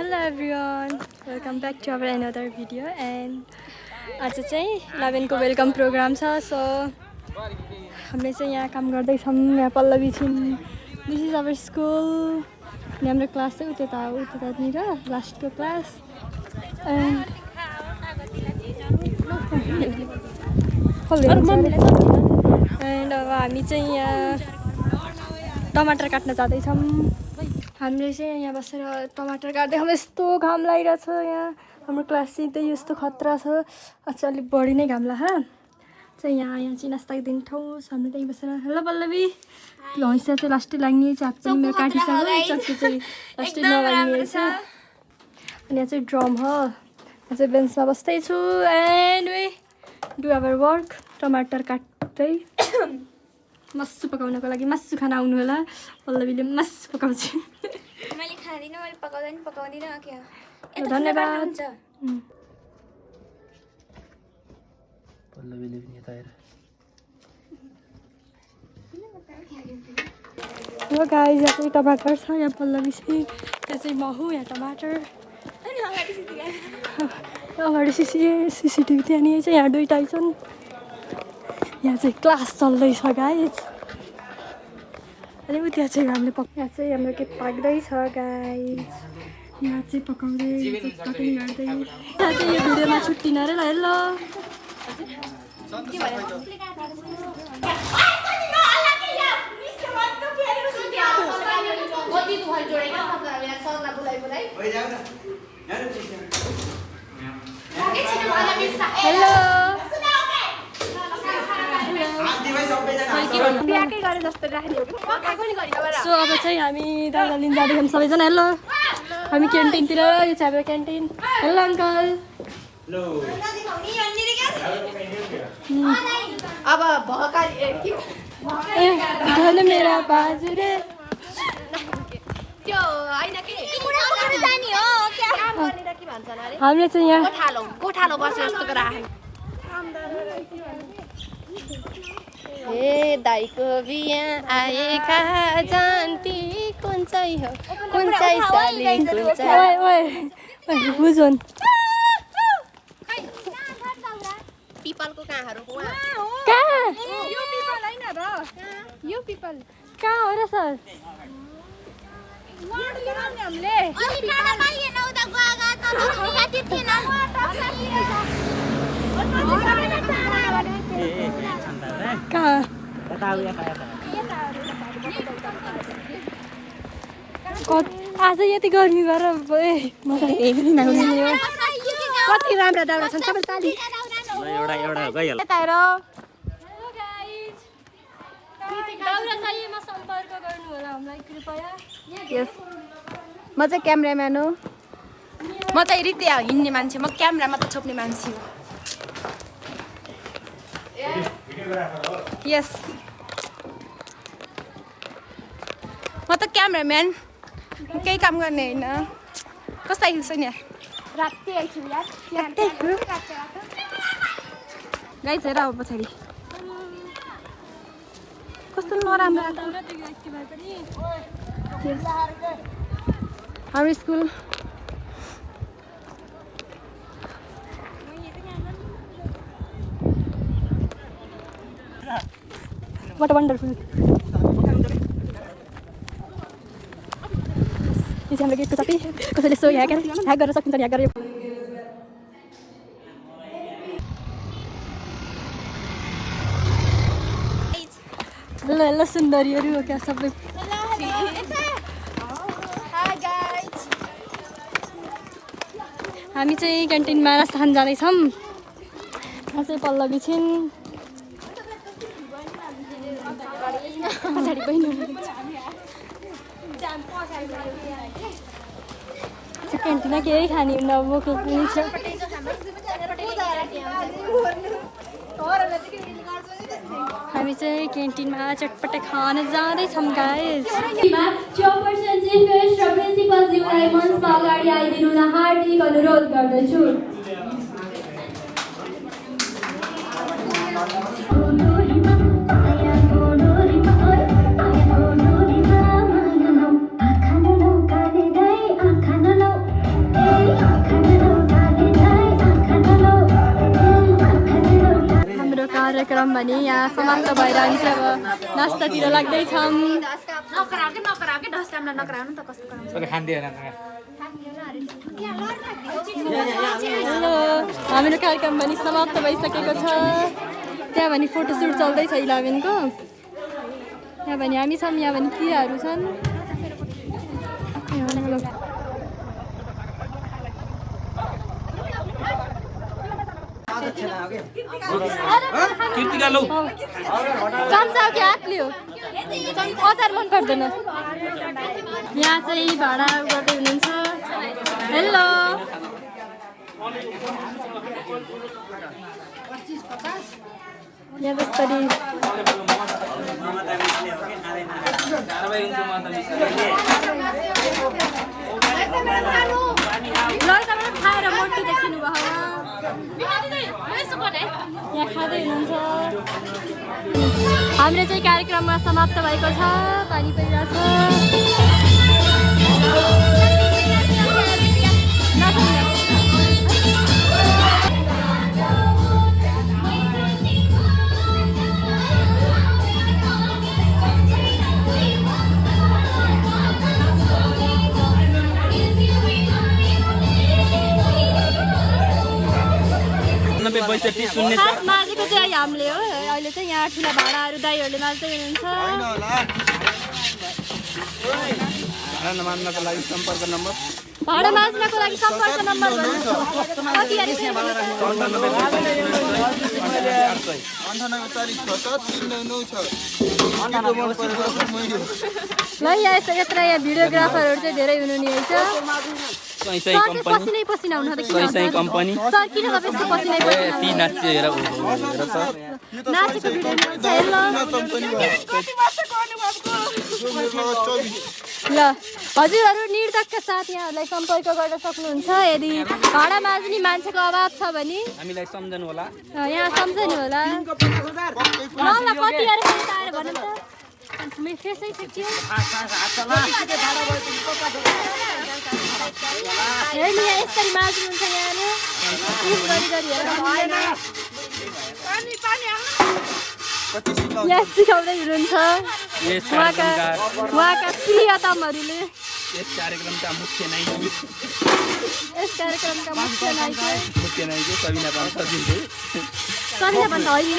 Hello everyone, welcome back to our another video and आज चाहिँ 11 को वेलकम प्रोग्राम छ सो हामीले चाहिँ यहाँ काम गर्दै छौं यहाँ पल्लवी छिन् दिस इज आवर स्कुल हाम्रो क्लास चाहिँ उतातिर लास्ट को क्लास एन्ड अब हामी चाहिँ यहाँ टमाटर काट्न जाँदै छौं हामीले चाहिँ यहाँ बसेर टमाटर काट्दै हम यस्तो घाम लागिरहेछ यहाँ हाम्रो क्लास चाहिँ त्यही यस्तो खतरा छ अच्छा अलि बढी नै घाम लाग्छ चाहिँ यहाँ चाहिँ नास्ताको दिन ठाउँ हामीले त्यही बसेर हेलो पल्लवी हैसा चाहिँ लास्टै लाग्ने चाप पनि मेरो काटिसक्यो चक्की चाहिँ लास्टै नलाग्ने छ अनि यहाँ चाहिँ ड्रम हो यहाँ चाहिँ बेन्चमा बस्दै छु and we do our work टमाटर काट्दै मासु पकाउनको लागि मासु खाना आउनु होला पल्लवीले मासु पकाउँछ मैले खादिन मैले पकाउँदिन के धन्यवाद पल्लवीले पनि यता हेर हेलो गाइस यहाँ चाहिँ टमाटर छ यहाँ पल्लवी चाहिँ यहाँ चाहिँ महु यहाँ टमाटर अगाडि सिसिटिभी त्यहाँनिर चाहिँ यहाँ दुईटा छन् यहाँ चाहिँ क्लास चल्दैछ गाइस अनि उता चाहिँ हामीले यहाँ चाहिँ हाम्रो के पाक्दैछ गाइस यहाँ चाहिँ पकाउँदै कटिङ गर्दै यहाँ चाहिँ यो भिडियोमा छुट्टिन अरे ल हेलो हेलो सो अब चाहिँ हामी दादा लिन जाँदैछौँ सबैजना हेलो हामी क्यान्टिनतिर यो चाहिँ हाम्रो क्यान्टिन हेलो अङ्कल अब धन मेरा बाजु रे त्यो हैन के कुराको जानी हो क्या काम गर्ने त के भन्छन् अरे हामीले चाहिँ यहाँ कोठालो बसे जस्तो राख्नु हे दाइको बिहा आएका जान्ती कुन चाहिँ हो कुन चाहिँ साली कुन चाहिँ ओए बुझोन पिपलको कहाँहरु हो कहाँ यो पिपल हैन र यो पिपल कहाँ हो र सर वाड ल्याउने हामीले अनि खाना पाइएन उता गएका त खातिर थिएन कहाँ आज यति गर्मी भएर मलाई हेर्नु नहुने हो कति राम्रा दाउरा छन् सबै ताली एउटा गइहाल्छ दाउरा चाहिएमा सम्पर्क गर्नु होला हामीलाई कृपया यस म चाहिँ क्यामेराम्यान हो म चाहिँ रित्या हिँड्ने मान्छे म क्यामेरामा त छोप्ने मान्छे हो यस म त क्यामेराम्यान केही काम गर्ने होइन कस्तो आइन्छ नि राति आइछु यार गाई चाहिँ अब पछाडि कस्तो नराम्रो हाम्रो स्कुल वाट वन्डरफुल यो चाहिँ हाम्रो गेटको साथी कसैले सो ह्याक गर्न सकिन्छ ह्याक गरेर हेलो हेलो सुन्दरीहरू हो क्या सबै हामी चाहिँ क्यान्टिनमा नास्ता खान जाँदैछौँ यहाँ चाहिँ पल्लवी छिन् पछाडि बहिनी क्यान्टिनमा केही खाने हुन्न भोक पनि छ हामी चाहिँ क्यान्टिनमा चटपटे खान जाँदैछौँ गाइस चेयरपर्सन चिफ गेस्ट र प्रिन्सिपलज्यूलाई मञ्चमा अगाडि आइदिनुलाई हार्दिक अनुरोध गर्दछु कार्यक्रम भने यहाँ समाप्त भएर हामी चाहिँ अब नास्तातिर लाग्दैछौँ। हेलो, हाम्रो कार्यक्रम पनि समाप्त भइसकेको छ। त्यहाँ भने फोटोसुट चल्दैछ 11 को। यहाँ भने हामी छौँ, यहाँ भने किराहरू छन्। चम्चा कि हात लियो, अचार मन पर्दैन। यहाँ चाहिँ भाडा गर्दै हुनुहुन्छ। हेलो, यहाँ जसरी खाएर मोटी देखिनु भयो। यहाँ खाँदै हुनुहुन्छ। हाम्रो चाहिँ कार्यक्रममा समाप्त भएको छ। पानी परिरहेको माझेको चाहिँ हामीले हो। अहिले चाहिँ यहाँ ठुला भाँडाहरू दाइहरूले माझ्दै हुनुहुन्छ। भाडा माझ्नको लागि सम्पर्क नम्बर ल यहाँ यत्र यहाँ भिडियोग्राफरहरू चाहिँ धेरै हुनुहुने रहेछ। पसिनै पसिना हुनु कम्पनी सर किन तपाईँ यस्तो पसिनै पसिना नाचेको भिडियो ल हजुरहरू निर्धक्क साथ यहाँहरूलाई सम्पर्क गर्न सक्नुहुन्छ। यदि भाडा माझ्ने मान्छेको अभाव छ भने हामीलाई सम्झनु होला, यहाँ सम्झनु होला। ल कति आएर भन्नु त फेसै सिक्यो हेर्नु यहाँ यसरी माझ्नुहुन्छ। यहाँले यहाँ सिकाउँदै हुनुहुन्छ उहाँका प्रियतमहरूले। यस कार्यक्रमका मुख्य नायिका सबिना भन्दा होइन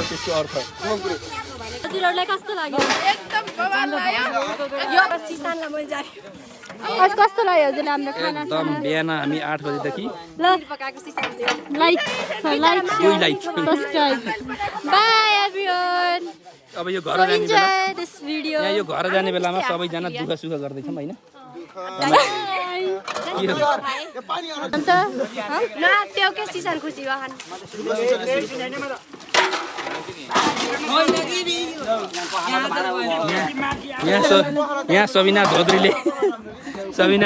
त्यसको अर्थ हजुरहरूलाई कस्तो लाग्यो? आज कस्तो लाग्यो हजुरलाई हाम्रो खाना? एकदम बिहान हामी 8 बजेदेखि लाइक सब्सक्राइब बाय एभ्रीवन। अब यो घर जाने बेला दिस भिडियो यहाँ यो घर जाने बेलामा सबैजना दुःख सुख गर्दैछौँ होइन। अन्त न त्यो के सिसन खुसी वाहन यहाँ सबिना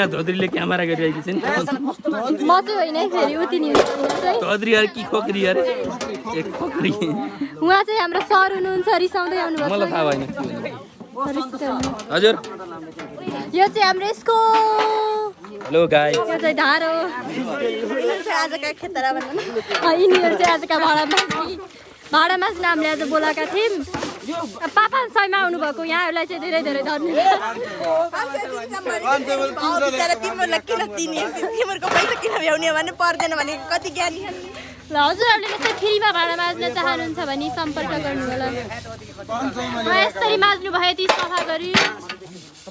धोद्रीले क्यामेरा गरिरहेकी छिन्। म चाहिँ होइन फेरि उति नि धोद्री अरे कि खोक्री अरे एक खोक्री। उहाँ चाहिँ हाम्रो सर हुनुहुन्छ, रिसाउँदै आउनुभएको। मलाई थाहा भएन हजुर। यो चाहिँ हाम्रो यसको हेलो गाइस, यो चाहिँ ढाडो आजका खेतरा भन्नु यिनीहरू चाहिँ आजका भाडा माझ्न हामीले आज बोलाएका थियौँ। पापा सयमा आउनुभएको यहाँहरूलाई चाहिँ धेरै धेरै धन्यवाद। ल हजुरहरूले यस्तै फ्रीमा भाडा माझ्न चाहनुहुन्छ भने सम्पर्क गर्नु होला। यसरी माझ्नु भयो ती सफा गरी।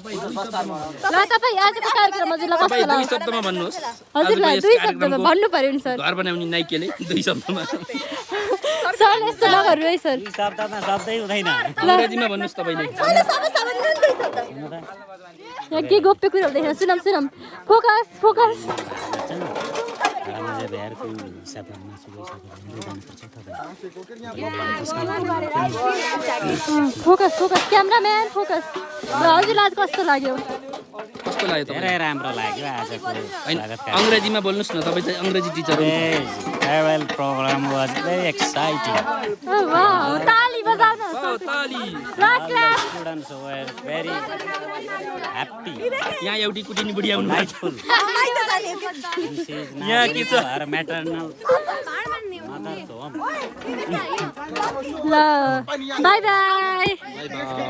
ल तपाईँ आजको कार्यक्रम हजुरलाई कस्तो लाग्यो? 2 शब्दमा भन्नुहोस्। हजुरलाई 2 शब्दमा भन्नु पर्यो नि सर। घर बनाउने नाइकेले 2 शब्दमा सर यस्तो नगर्नु है सर। शब्दै हुँदैन, अंग्रेजीमा भन्नुहोस् तपाईले। यहाँ के गोप्य कुरा हुँदैन, Sunam focus focus focus focus cameraman focus. हजुरलाई आज कस्तो लाग्यो? कस्तो लाग्यो तपाईलाई? धेरै राम्रो लाग्यो आजको अंग्रेजीमा बोल्नुस् न, तपाई चाहिँ अंग्रेजी टिचर हो। farewell program was very exciting. वाह ताली बजाउनु ताली। Students were very happy. यहाँ एउटी कुटिनी बुढी आउनु Delightful. This is now यहाँ के छ? our maternal mother's home. ल बाई बाई बाई बाई